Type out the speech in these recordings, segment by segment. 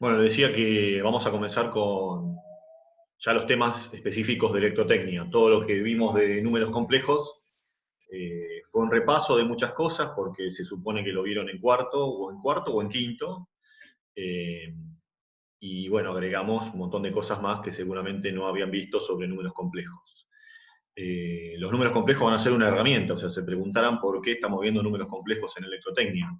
Bueno, le decía que vamos a comenzar con ya los temas específicos de electrotecnia. Todo lo que vimos de números complejos fue un repaso de muchas cosas porque se supone que lo vieron en cuarto o en quinto. Eh, y bueno, agregamos un montón de cosas más que seguramente no habían visto sobre números complejos. Los números complejos van a ser una herramienta, o sea, se preguntarán por qué estamos viendo números complejos en electrotecnia.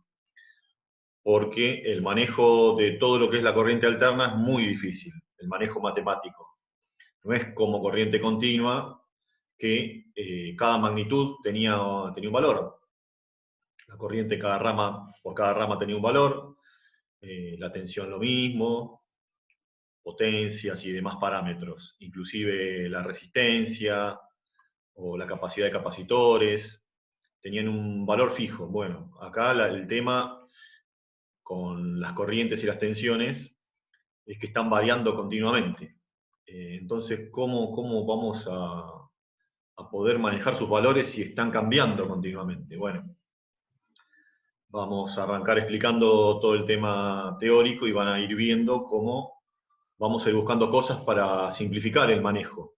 Porque el manejo de todo lo que es la corriente alterna es muy difícil, el manejo matemático. No es como corriente continua, que cada magnitud tenía un valor. La corriente por cada rama tenía un valor, la tensión lo mismo, potencias y demás parámetros, inclusive la resistencia o la capacidad de capacitores, tenían un valor fijo. Bueno, acá el tema con las corrientes y las tensiones es que están variando continuamente. Entonces, ¿cómo vamos a poder manejar sus valores si están cambiando continuamente? Bueno, vamos a arrancar explicando todo el tema teórico y van a ir viendo cómo vamos a ir buscando cosas para simplificar el manejo.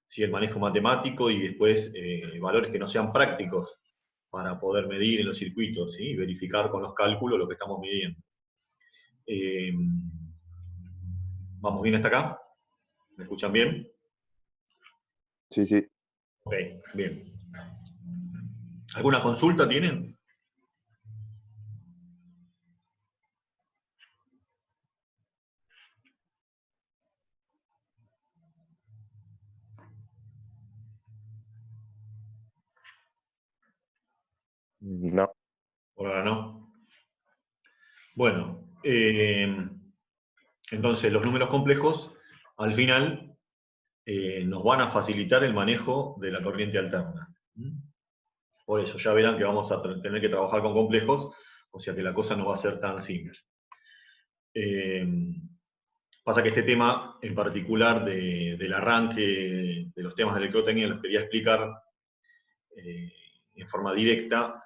¿Sí? El manejo matemático y después valores que no sean prácticos para poder medir en los circuitos, ¿sí? Y verificar con los cálculos lo que estamos midiendo. ¿Vamos bien hasta acá? ¿Me escuchan bien? Sí, sí. Ok, bien. ¿Alguna consulta tienen? No. Por ahora no. Bueno, entonces los números complejos al final nos van a facilitar el manejo de la corriente alterna. Por eso ya verán que vamos a tener que trabajar con complejos, o sea que la cosa no va a ser tan simple. Pasa que este tema en particular del arranque de los temas de electrotecnia los quería explicar en forma directa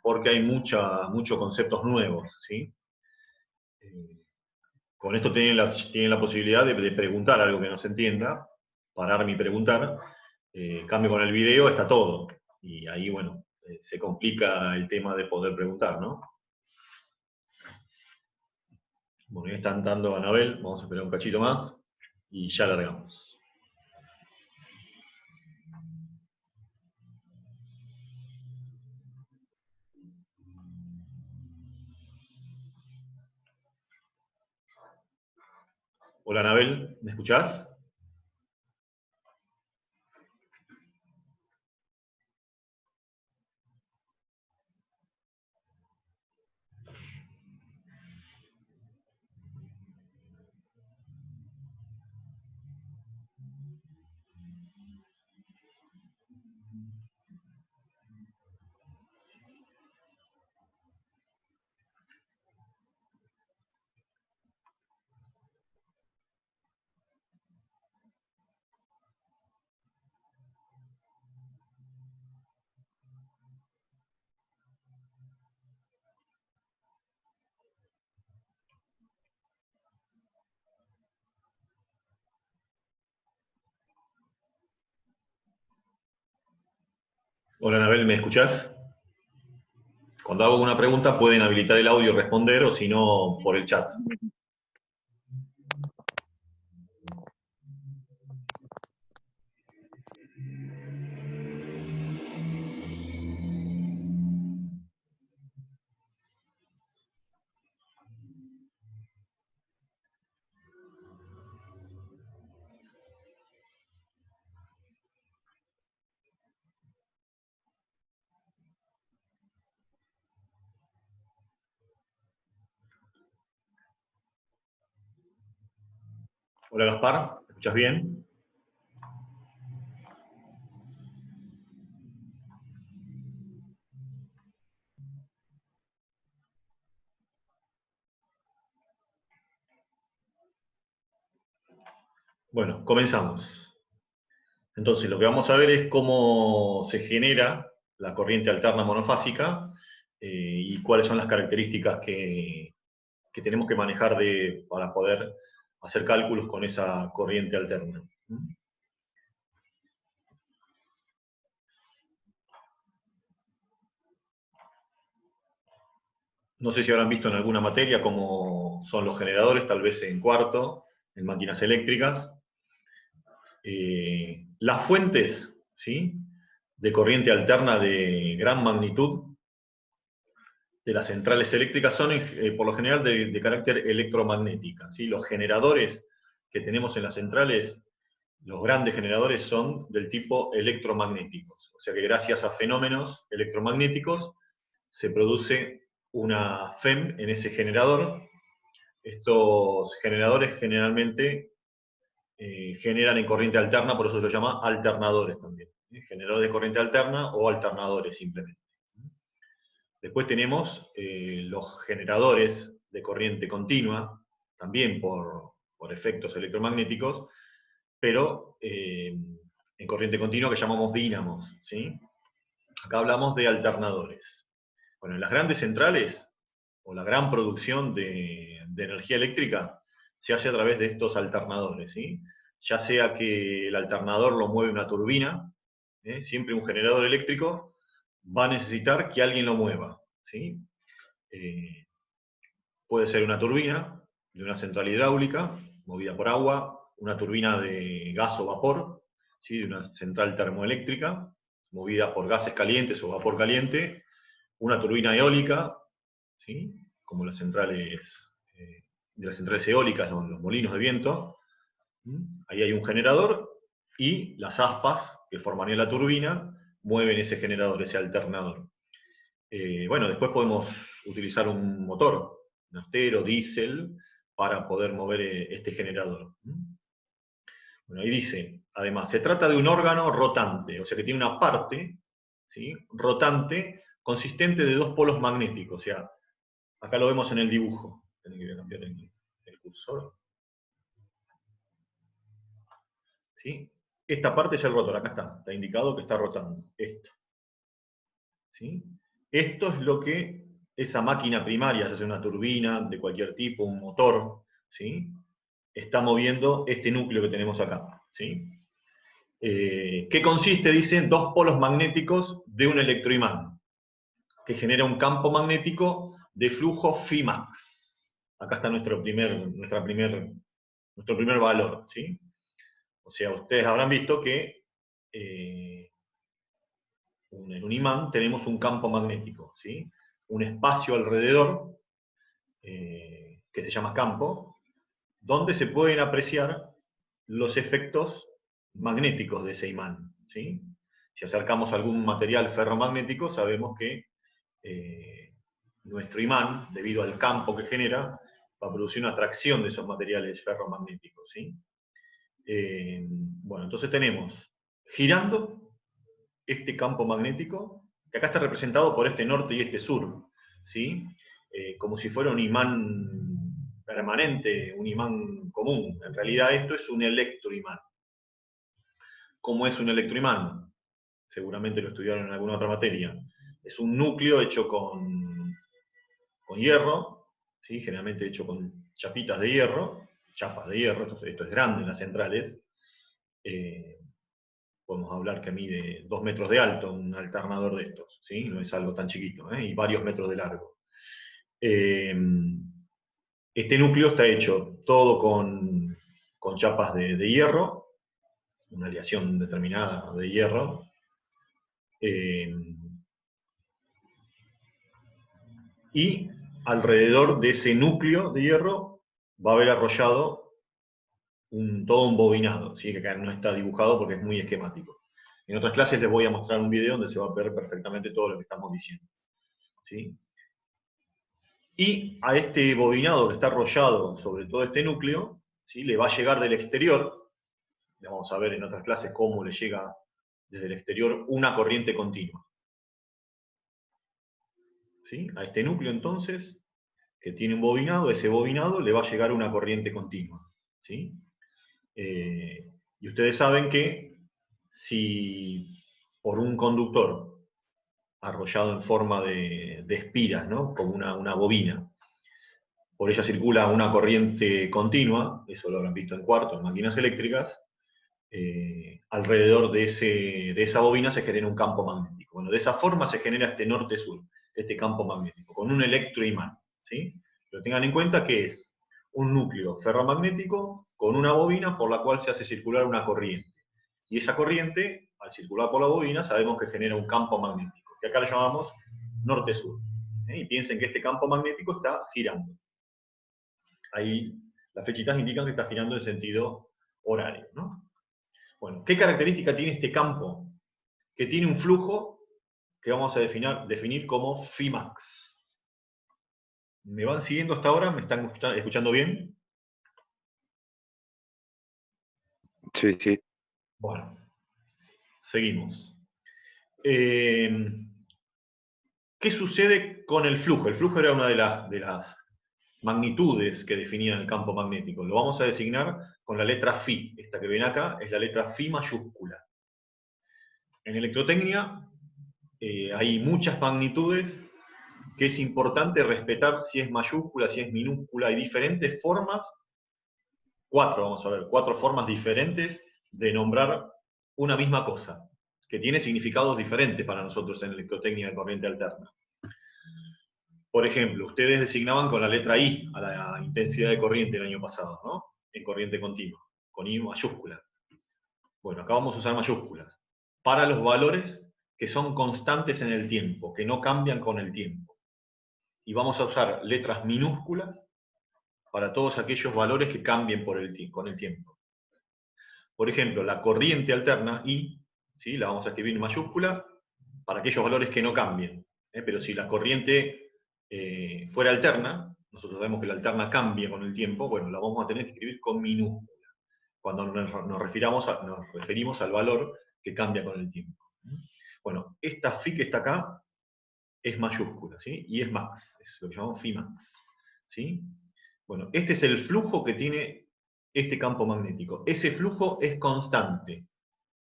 porque hay muchos conceptos nuevos, ¿sí? Con esto tienen la posibilidad de preguntar algo que no se entienda, pararme y preguntar. Cambio con el video, está todo. Y ahí, bueno, se complica el tema de poder preguntar, ¿no? Bueno, ya está entrando Anabel, vamos a esperar un cachito más y ya largamos. Hola Anabel, ¿me escuchás? Hola Anabel, ¿me escuchás? Cuando hago una pregunta pueden habilitar el audio y responder o si no por el chat. Hola Gaspar, ¿me escuchás bien? Bueno, comenzamos. Entonces, lo que vamos a ver es cómo se genera la corriente alterna monofásica y cuáles son las características que que tenemos que manejar para poder hacer cálculos con esa corriente alterna. No sé si habrán visto en alguna materia cómo son los generadores, tal vez en cuarto, en máquinas eléctricas. Las fuentes, ¿sí?, de corriente alterna de gran magnitud de las centrales eléctricas son por lo general de carácter electromagnética, ¿sí? Los generadores que tenemos en las centrales, los grandes generadores, son del tipo electromagnéticos. O sea que gracias a fenómenos electromagnéticos se produce una FEM en ese generador. Estos generadores generalmente generan en corriente alterna, por eso se los llama alternadores también. Generadores de corriente alterna o alternadores simplemente. Después tenemos los generadores de corriente continua, también por efectos electromagnéticos, pero en corriente continua que llamamos dínamos, ¿sí? Acá hablamos de alternadores. Bueno, en las grandes centrales, o la gran producción de energía eléctrica, se hace a través de estos alternadores, ¿sí? Ya sea que el alternador lo mueve una turbina, siempre un generador eléctrico va a necesitar que alguien lo mueva, ¿sí? Puede ser una turbina de una central hidráulica, movida por agua, una turbina de gas o vapor, ¿sí?, de una central termoeléctrica, movida por gases calientes o vapor caliente, una turbina eólica, ¿sí?, como las centrales, de las centrales eólicas, los molinos de viento. Ahí hay un generador, y las aspas que formarían la turbina mueven ese generador, ese alternador. Bueno, después podemos utilizar un motor, naftalero, diésel, para poder mover este generador. Bueno, ahí dice, además, se trata de un órgano rotante, o sea que tiene una parte, ¿sí?, rotante, consistente de dos polos magnéticos. O sea, acá lo vemos en el dibujo. Tengo que cambiar el cursor. ¿Sí? Esta parte es el rotor, acá está indicado que está rotando, esto. ¿Sí? Esto es lo que esa máquina primaria, ya sea una turbina de cualquier tipo, un motor, ¿sí?, está moviendo este núcleo que tenemos acá, ¿sí? ¿Qué consiste? Dicen, dos polos magnéticos de un electroimán, que genera un campo magnético de flujo Φmax. Acá está nuestro primer valor, ¿sí? O sea, ustedes habrán visto que en un imán tenemos un campo magnético, ¿sí?, un espacio alrededor, que se llama campo, donde se pueden apreciar los efectos magnéticos de ese imán, ¿sí? Si acercamos algún material ferromagnético, sabemos que nuestro imán, debido al campo que genera, va a producir una atracción de esos materiales ferromagnéticos, ¿sí? Bueno, entonces tenemos girando este campo magnético, que acá está representado por este norte y este sur, ¿sí? Como si fuera un imán permanente, un imán común. En realidad esto es un electroimán. ¿Cómo es un electroimán? Seguramente lo estudiaron en alguna otra materia. Es un núcleo hecho con hierro, ¿sí?, generalmente hecho con chapitas de hierro, chapas de hierro, esto es grande en las centrales. Podemos hablar que mide 2 metros de alto, un alternador de estos, ¿sí? No es algo tan chiquito, y varios metros de largo. Este núcleo está hecho todo con chapas de hierro, una aleación determinada de hierro. Y alrededor de ese núcleo de hierro va a haber arrollado todo un bobinado, ¿sí?, que acá no está dibujado porque es muy esquemático. En otras clases les voy a mostrar un video donde se va a ver perfectamente todo lo que estamos diciendo, ¿sí? Y a este bobinado que está arrollado sobre todo este núcleo, ¿sí?, le va a llegar del exterior, vamos a ver en otras clases cómo le llega desde el exterior una corriente continua, ¿sí? A este núcleo entonces, que tiene un bobinado, ese bobinado le va a llegar una corriente continua, ¿sí? Y ustedes saben que si por un conductor arrollado en forma de espiras, ¿no?, como una bobina, por ella circula una corriente continua, eso lo habrán visto en cuartos, en máquinas eléctricas, alrededor de esa bobina se genera un campo magnético. Bueno, de esa forma se genera este norte-sur, este campo magnético, con un electroimán, ¿sí? Pero tengan en cuenta que es un núcleo ferromagnético con una bobina por la cual se hace circular una corriente. Y esa corriente, al circular por la bobina, sabemos que genera un campo magnético, que acá le llamamos norte-sur. Y piensen que este campo magnético está girando. Ahí las flechitas indican que está girando en sentido horario, ¿no? Bueno, ¿qué característica tiene este campo? Que tiene un flujo que vamos a definir como Φmax. ¿Me van siguiendo hasta ahora? ¿Me están escuchando bien? Sí, sí. Bueno, seguimos. ¿Qué sucede con el flujo? El flujo era una de las magnitudes que definían el campo magnético. Lo vamos a designar con la letra Φ. Esta que ven acá es la letra Φ mayúscula. En electrotecnia hay muchas magnitudes que es importante respetar si es mayúscula, si es minúscula. Hay diferentes formas, vamos a ver, 4 formas diferentes de nombrar una misma cosa, que tiene significados diferentes para nosotros en electrotecnia de corriente alterna. Por ejemplo, ustedes designaban con la letra I a la intensidad de corriente el año pasado, ¿no? En corriente continua, con I mayúscula. Bueno, acá vamos a usar mayúsculas. Para los valores que son constantes en el tiempo, que no cambian con el tiempo. Y vamos a usar letras minúsculas para todos aquellos valores que cambien con el tiempo. Por ejemplo, la corriente alterna, I, ¿sí? La vamos a escribir en mayúscula para aquellos valores que no cambien. Pero si la corriente fuera alterna, nosotros sabemos que la alterna cambia con el tiempo, bueno, la vamos a tener que escribir con minúscula, cuando nos referimos al valor que cambia con el tiempo. Bueno, esta Φ que está acá es mayúscula, ¿sí? Y es max, es lo que llamamos Φmax, ¿sí? Bueno, este es el flujo que tiene este campo magnético. Ese flujo es constante.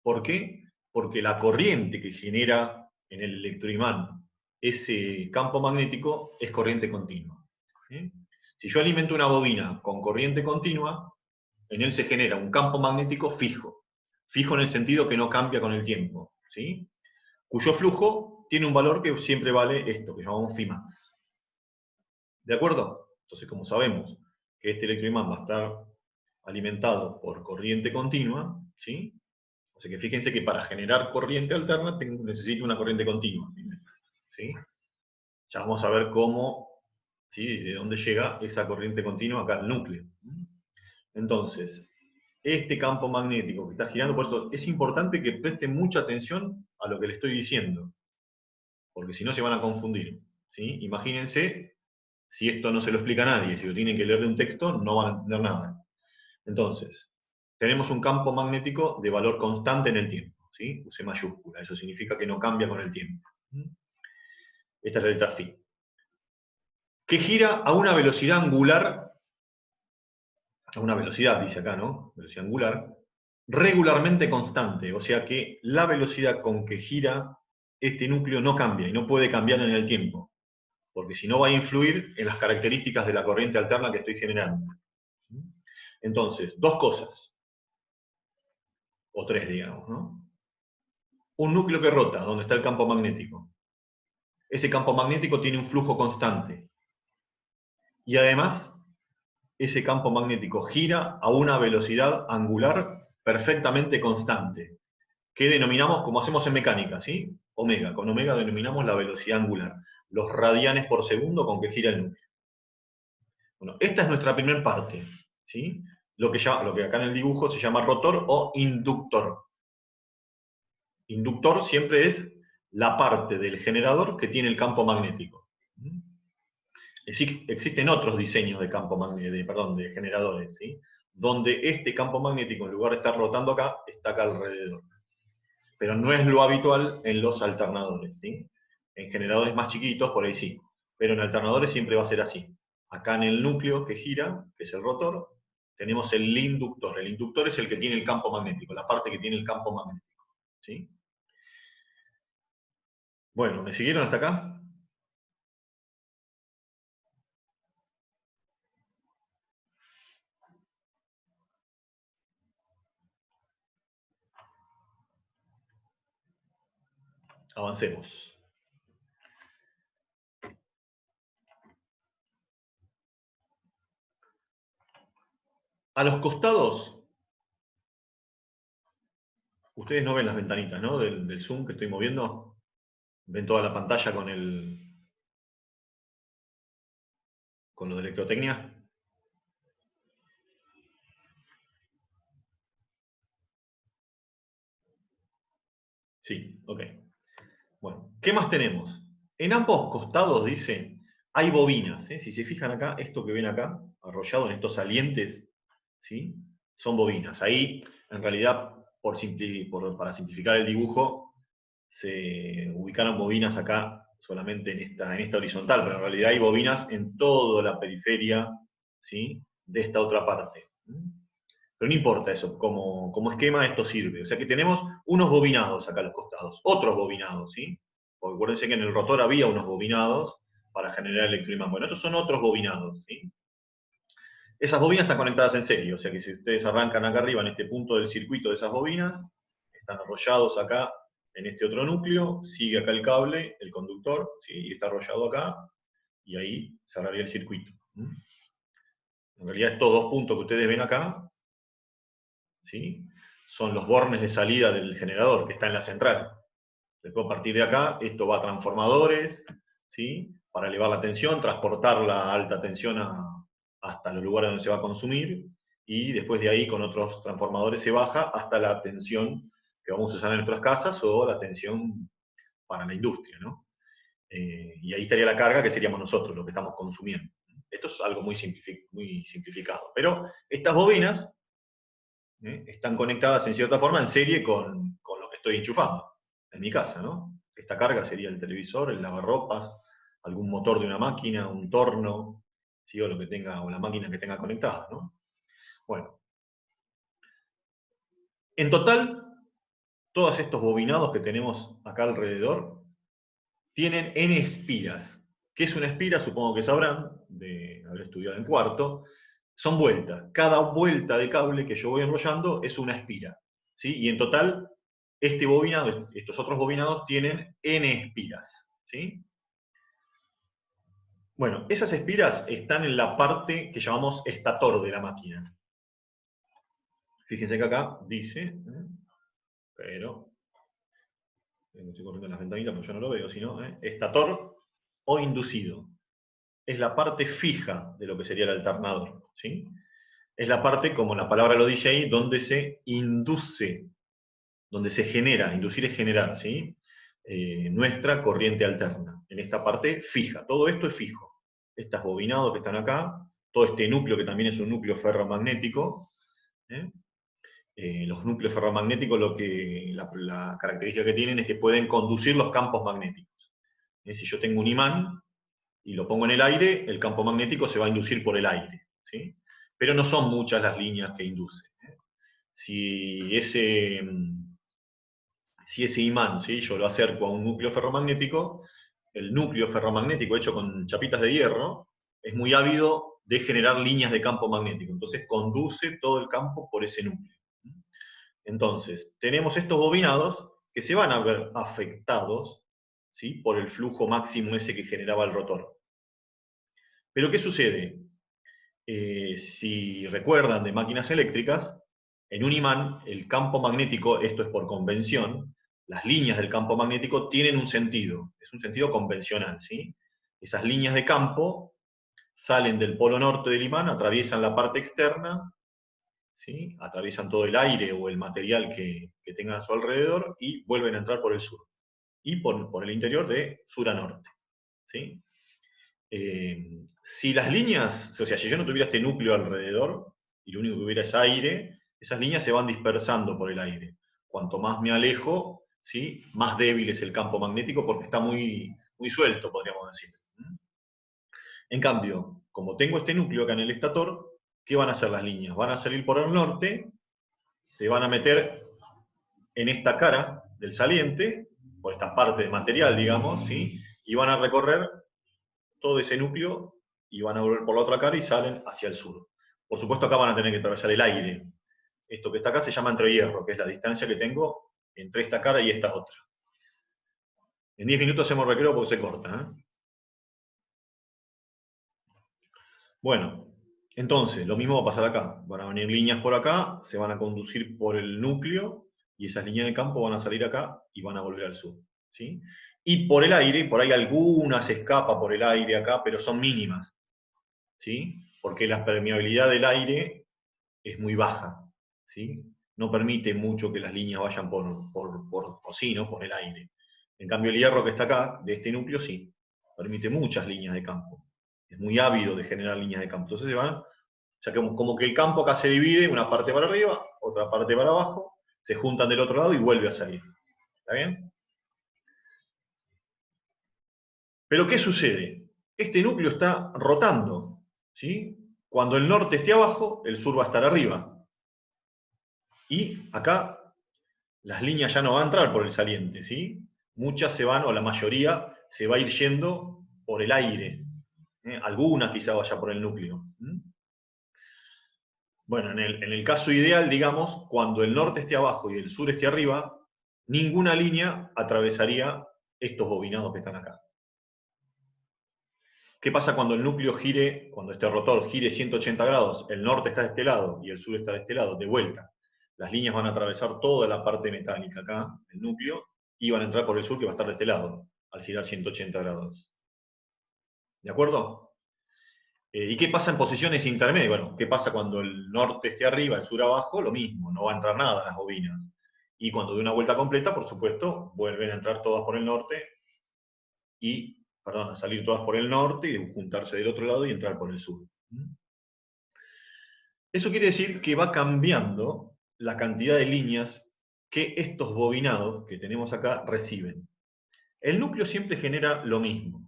¿Por qué? Porque la corriente que genera en el electroimán ese campo magnético es corriente continua. ¿Sí? Si yo alimento una bobina con corriente continua, en él se genera un campo magnético fijo. Fijo en el sentido que no cambia con el tiempo. ¿Sí? Cuyo flujo tiene un valor que siempre vale esto, que llamamos Φmax. ¿De acuerdo? Entonces, como sabemos que este electroimán va a estar alimentado por corriente continua, ¿sí? O sea que fíjense que para generar corriente alterna necesito una corriente continua. ¿Sí? Ya vamos a ver cómo, ¿sí? De dónde llega esa corriente continua acá al núcleo. Entonces, este campo magnético que está girando, por eso es importante que presten mucha atención a lo que le estoy diciendo, porque si no se van a confundir. ¿Sí? Imagínense, si esto no se lo explica a nadie, si lo tienen que leer de un texto, no van a entender nada. Entonces, tenemos un campo magnético de valor constante en el tiempo, ¿sí? Use mayúscula, eso significa que no cambia con el tiempo. Esta es la letra Φ. Que gira a una velocidad angular, a una velocidad, dice acá, ¿no? Velocidad angular, regularmente constante, o sea que la velocidad con que gira este núcleo no cambia y no puede cambiar en el tiempo, porque si no va a influir en las características de la corriente alterna que estoy generando. Entonces, 2 cosas, o 3, digamos, ¿no? Un núcleo que rota, donde está el campo magnético. Ese campo magnético tiene un flujo constante. Y además, ese campo magnético gira a una velocidad angular perfectamente constante, que denominamos, como hacemos en mecánica, ¿sí? Omega. Con omega denominamos la velocidad angular, los radianes por segundo con que gira el núcleo. Bueno, esta es nuestra primera parte, ¿sí? Lo que acá en el dibujo se llama rotor o inductor. Inductor siempre es la parte del generador que tiene el campo magnético. Existen otros diseños de campo magnético, de generadores, ¿sí? Donde este campo magnético, en lugar de estar rotando acá, está acá alrededor. Pero no es lo habitual en los alternadores, ¿sí? En generadores más chiquitos, por ahí sí. Pero en alternadores siempre va a ser así. Acá en el núcleo que gira, que es el rotor, tenemos el inductor. El inductor es el que tiene el campo magnético, la parte que tiene el campo magnético, ¿sí? Bueno, ¿me siguieron hasta acá? Avancemos. A los costados, ustedes no ven las ventanitas, ¿no? Del Zoom que estoy moviendo. Ven toda la pantalla con lo de electrotecnia. Sí, ok. Bueno, ¿qué más tenemos? En ambos costados, dice, hay bobinas. ¿Eh? Si se fijan acá, esto que ven acá, arrollado en estos salientes, ¿sí? Son bobinas. Ahí, en realidad, para simplificar el dibujo, se ubicaron bobinas acá solamente en esta horizontal, pero en realidad hay bobinas en toda la periferia, ¿sí? De esta otra parte. Pero no importa eso, como esquema esto sirve. O sea que tenemos unos bobinados acá a los costados, otros bobinados, ¿sí? Porque acuérdense que en el rotor había unos bobinados para generar electroimán. Bueno, estos son otros bobinados, ¿sí? Esas bobinas están conectadas en serie, o sea que si ustedes arrancan acá arriba en este punto del circuito de esas bobinas, están arrollados acá en este otro núcleo, sigue acá el cable, el conductor, ¿sí? Y está arrollado acá, y ahí cerraría el circuito. En realidad estos dos puntos que ustedes ven acá, ¿sí? Son los bornes de salida del generador, que está en la central. Después, a partir de acá, esto va a transformadores, ¿sí? Para elevar la tensión, transportar la alta tensión hasta los lugares donde se va a consumir, y después de ahí con otros transformadores se baja hasta la tensión que vamos a usar en nuestras casas o la tensión para la industria, ¿no? Y ahí estaría la carga, que seríamos nosotros, lo que estamos consumiendo. Esto es algo muy simplificado. Pero estas bobinas están conectadas en cierta forma en serie con lo que estoy enchufando en mi casa, ¿no? Esta carga sería el televisor, el lavarropas, algún motor de una máquina, un torno, ¿sí? O lo que tenga, o la máquina que tenga conectada, ¿no? Bueno. En total, todos estos bobinados que tenemos acá alrededor tienen N espiras. ¿Qué es una espira? Supongo que sabrán, de haber estudiado en cuarto. Son vueltas. Cada vuelta de cable que yo voy enrollando es una espira, ¿sí? Y en total, este bobinado, estos otros bobinados tienen N espiras, ¿sí? Bueno, esas espiras están en la parte que llamamos estator de la máquina. Fíjense que acá dice, pero estoy corriendo las ventanitas porque yo no lo veo, sino estator o inducido. Es la parte fija de lo que sería el alternador, ¿sí? Es la parte, como la palabra lo dice ahí, donde se induce, donde se genera, inducir es generar, ¿sí? Nuestra corriente alterna, en esta parte fija. Todo esto es fijo. Estos bobinados que están acá, todo este núcleo que también es un núcleo ferromagnético, los núcleos ferromagnéticos la característica que tienen es que pueden conducir los campos magnéticos. Si yo tengo un imán y lo pongo en el aire, el campo magnético se va a inducir por el aire, ¿sí? Pero no son muchas las líneas que induce. Si ese imán, ¿sí? Yo lo acerco a un núcleo ferromagnético, el núcleo ferromagnético hecho con chapitas de hierro es muy ávido de generar líneas de campo magnético, entonces conduce todo el campo por ese núcleo. Entonces, tenemos estos bobinados que se van a ver afectados, ¿sí? Por el flujo máximo ese que generaba el rotor. Pero ¿qué sucede? Si recuerdan de máquinas eléctricas, en un imán el campo magnético, esto es por convención, las líneas del campo magnético tienen un sentido, es un sentido convencional, ¿sí? Esas líneas de campo salen del polo norte del imán, atraviesan la parte externa, ¿sí? Atraviesan todo el aire o el material que tengan a su alrededor y vuelven a entrar por el sur. Y por el interior de sur a norte, ¿sí? Si las líneas, o sea, si yo no tuviera este núcleo alrededor, y lo único que hubiera es aire, esas líneas se van dispersando por el aire. Cuanto más me alejo, ¿sí? Más débil es el campo magnético porque está muy, muy suelto, podríamos decir. En cambio, como tengo este núcleo acá en el estator, ¿qué van a hacer las líneas? Van a salir por el norte, se van a meter en esta cara del saliente, por esta parte de material, digamos, ¿sí? Y van a recorrer todo ese núcleo y van a volver por la otra cara y salen hacia el sur. Por supuesto acá van a tener que atravesar el aire. Esto que está acá se llama entrehierro, que es la distancia que tengo entre esta cara y esta otra. En 10 minutos hacemos recreo porque se corta, ¿eh? Bueno, entonces, lo mismo va a pasar acá. Van a venir líneas por acá, se van a conducir por el núcleo, y esas líneas de campo van a salir acá y van a volver al sur. ¿Sí? Y por el aire, por ahí algunas escapa por el aire acá, pero son mínimas. ¿Sí? Porque la permeabilidad del aire es muy baja. ¿Sí? No permite mucho que las líneas vayan por sí, ¿no? Por el aire. En cambio, el hierro que está acá, de este núcleo, sí, permite muchas líneas de campo. Es muy ávido de generar líneas de campo. Entonces se van, o sea, como que el campo acá se divide, una parte para arriba, otra parte para abajo, se juntan del otro lado y vuelve a salir. ¿Está bien? Pero ¿qué sucede? Este núcleo está rotando, ¿sí? Cuando el norte esté abajo, el sur va a estar arriba. Y acá las líneas ya no van a entrar por el saliente, ¿sí? Muchas se van, o la mayoría, se va a ir yendo por el aire. Alguna quizá vaya por el núcleo. Bueno, en el caso ideal, digamos, cuando el norte esté abajo y el sur esté arriba, ninguna línea atravesaría estos bobinados que están acá. ¿Qué pasa cuando el núcleo gire, cuando este rotor gire 180 grados, el norte está de este lado y el sur está de este lado, de vuelta? Las líneas van a atravesar toda la parte metálica acá, el núcleo, y van a entrar por el sur que va a estar de este lado, al girar 180 grados. ¿De acuerdo? ¿Y qué pasa en posiciones intermedias? Bueno, ¿qué pasa cuando el norte esté arriba, el sur abajo? Lo mismo, no va a entrar nada a las bobinas. Y cuando dé una vuelta completa, por supuesto, vuelven a entrar todas por el norte y, perdón, a salir todas por el norte y juntarse del otro lado y entrar por el sur. Eso quiere decir que va cambiando la cantidad de líneas que estos bobinados que tenemos acá reciben. El núcleo siempre genera lo mismo,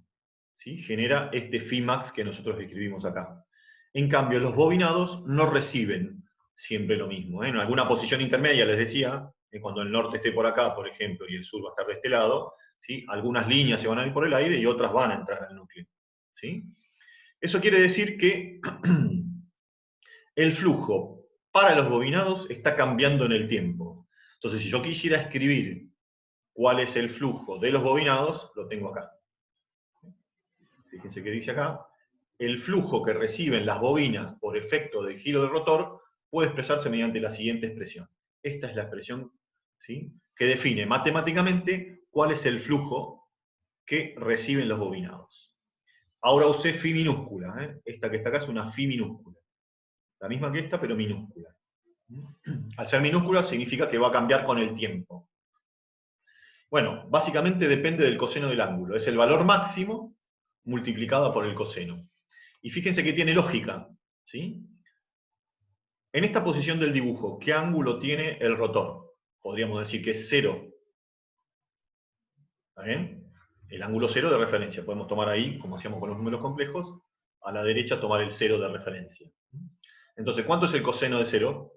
¿sí? Genera este Fimax que nosotros escribimos acá. En cambio, los bobinados no reciben siempre lo mismo. En alguna posición intermedia, les decía, cuando el norte esté por acá, por ejemplo, y el sur va a estar de este lado, ¿sí? Algunas líneas se van a ir por el aire y otras van a entrar al núcleo. ¿Sí? Eso quiere decir que el flujo para los bobinados está cambiando en el tiempo. Entonces, si yo quisiera escribir cuál es el flujo de los bobinados, lo tengo acá. Fíjense que dice acá, el flujo que reciben las bobinas por efecto del giro del rotor puede expresarse mediante la siguiente expresión. Esta es la expresión, ¿sí?, que define matemáticamente cuál es el flujo que reciben los bobinados. Ahora usé phi minúscula, esta que está acá es una phi minúscula. La misma que esta, pero minúscula. Al ser minúscula significa que va a cambiar con el tiempo. Bueno, básicamente depende del coseno del ángulo. Es el valor máximo multiplicado por el coseno. Y fíjense que tiene lógica, ¿sí? En esta posición del dibujo, ¿qué ángulo tiene el rotor? Podríamos decir que es 0. ¿Está bien? El ángulo 0 de referencia. Podemos tomar ahí, como hacíamos con los números complejos, a la derecha tomar el 0 de referencia. Entonces, ¿cuánto es el coseno de 0?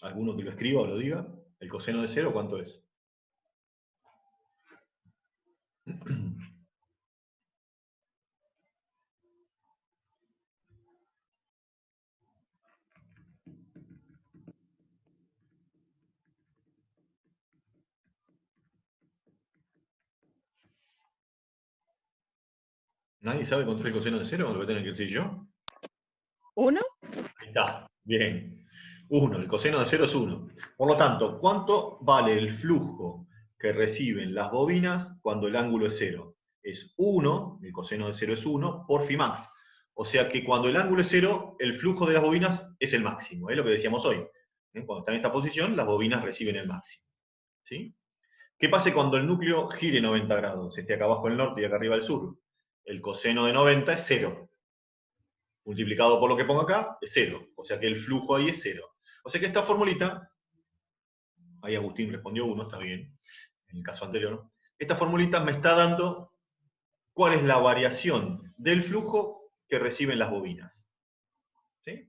¿Alguno que lo escriba o lo diga? ¿El coseno de 0 cuánto es? ¿Nadie sabe cuánto es el coseno de 0? ¿Lo voy a tener que decir yo? 1. Ahí está, bien. 1, el coseno de 0 es 1. Por lo tanto, ¿cuánto vale el flujo que reciben las bobinas cuando el ángulo es 0? Es 1, el coseno de 0 es 1, por phi max. O sea que cuando el ángulo es 0, el flujo de las bobinas es el máximo. Es lo que decíamos hoy. Cuando está en esta posición, las bobinas reciben el máximo. ¿Sí? ¿Qué pasa cuando el núcleo gire 90 grados? Esté acá abajo el norte y acá arriba el sur. El coseno de 90 es 0. Multiplicado por lo que pongo acá, es 0. O sea que el flujo ahí es 0. O sea que esta formulita, ahí Agustín respondió 1, está bien, en el caso anterior, esta formulita me está dando cuál es la variación del flujo que reciben las bobinas. ¿Sí?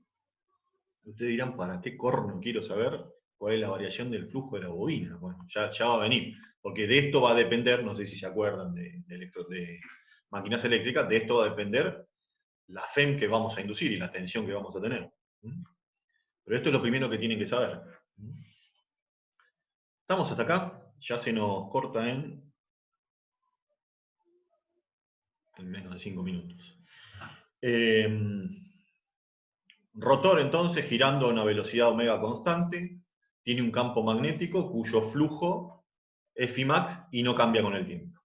Ustedes dirán, ¿para qué corno quiero saber cuál es la variación del flujo de la bobina? Bueno, ya va a venir, porque de esto va a depender, no sé si se acuerdan de máquinas eléctricas, de esto va a depender la FEM que vamos a inducir y la tensión que vamos a tener. Pero esto es lo primero que tienen que saber. ¿Estamos hasta acá? Ya se nos corta en en menos de 5 minutos. Rotor, entonces, girando a una velocidad omega constante, tiene un campo magnético cuyo flujo es Φmax y no cambia con el tiempo.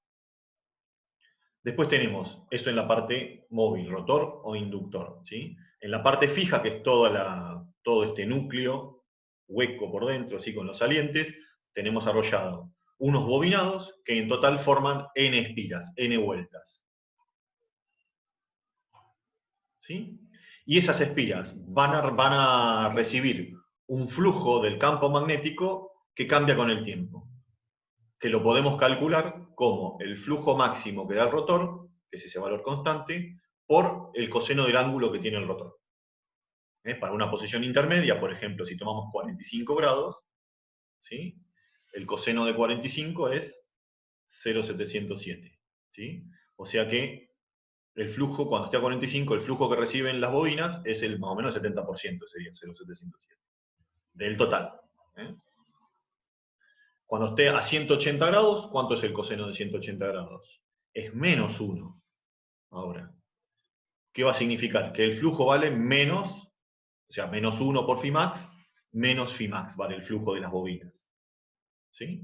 Después tenemos eso en la parte móvil, rotor o inductor, ¿sí? En la parte fija, que es todo este núcleo hueco por dentro, así con los salientes, tenemos arrollado unos bobinados que en total forman n espiras, n vueltas. ¿Sí? Y esas espiras van a recibir un flujo del campo magnético que cambia con el tiempo, que lo podemos calcular como el flujo máximo que da el rotor, que es ese valor constante, por el coseno del ángulo que tiene el rotor. Para una posición intermedia, por ejemplo, si tomamos 45 grados, ¿sí? El coseno de 45 es 0,707. ¿Sí? O sea que el flujo, cuando esté a 45, el flujo que reciben las bobinas es más o menos el 70%, sería 0,707. Del total. Cuando esté a 180 grados, ¿cuánto es el coseno de 180 grados? Es menos 1. Ahora, ¿qué va a significar? Que el flujo vale menos, o sea, menos 1 por Φmax, menos Φmax vale el flujo de las bobinas. ¿Sí?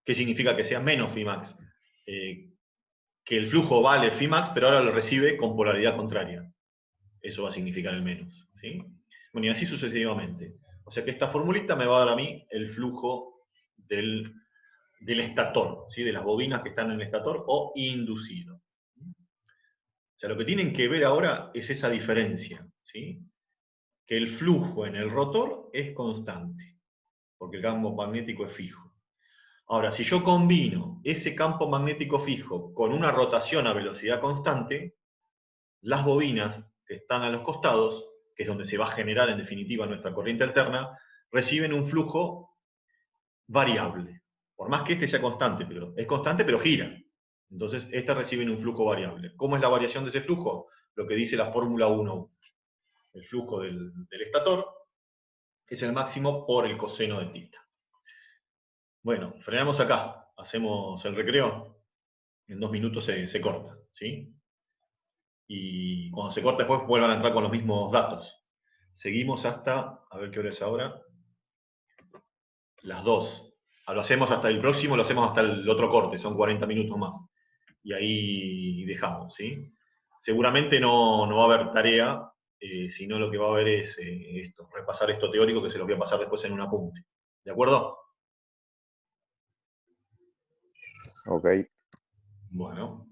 ¿Qué significa que sea menos Φmax? Que el flujo vale Φmax, pero ahora lo recibe con polaridad contraria. Eso va a significar el menos. ¿Sí? Bueno, y así sucesivamente. O sea que esta formulita me va a dar a mí el flujo del estator, ¿sí? De las bobinas que están en el estator o inducido. O sea, lo que tienen que ver ahora es esa diferencia, ¿sí? Que el flujo en el rotor es constante, porque el campo magnético es fijo. Ahora, si yo combino ese campo magnético fijo con una rotación a velocidad constante, las bobinas que están a los costados, que es donde se va a generar en definitiva nuestra corriente alterna, reciben un flujo variable. Por más que este sea constante, pero es constante pero gira. Entonces, estas reciben un flujo variable. ¿Cómo es la variación de ese flujo? Lo que dice la fórmula 1. El flujo del estator es el máximo por el coseno de tita. Bueno, frenamos acá. Hacemos el recreo. En 2 minutos se corta, ¿sí? Y cuando se corta después vuelvan a entrar con los mismos datos. Seguimos hasta, a ver qué hora es ahora, las 2. Lo hacemos hasta el próximo, lo hacemos hasta el otro corte, son 40 minutos más. Y ahí dejamos, ¿sí? Seguramente no va a haber tarea, sino lo que va a haber es repasar esto teórico que se lo voy a pasar después en un apunte. ¿De acuerdo? Ok. Bueno.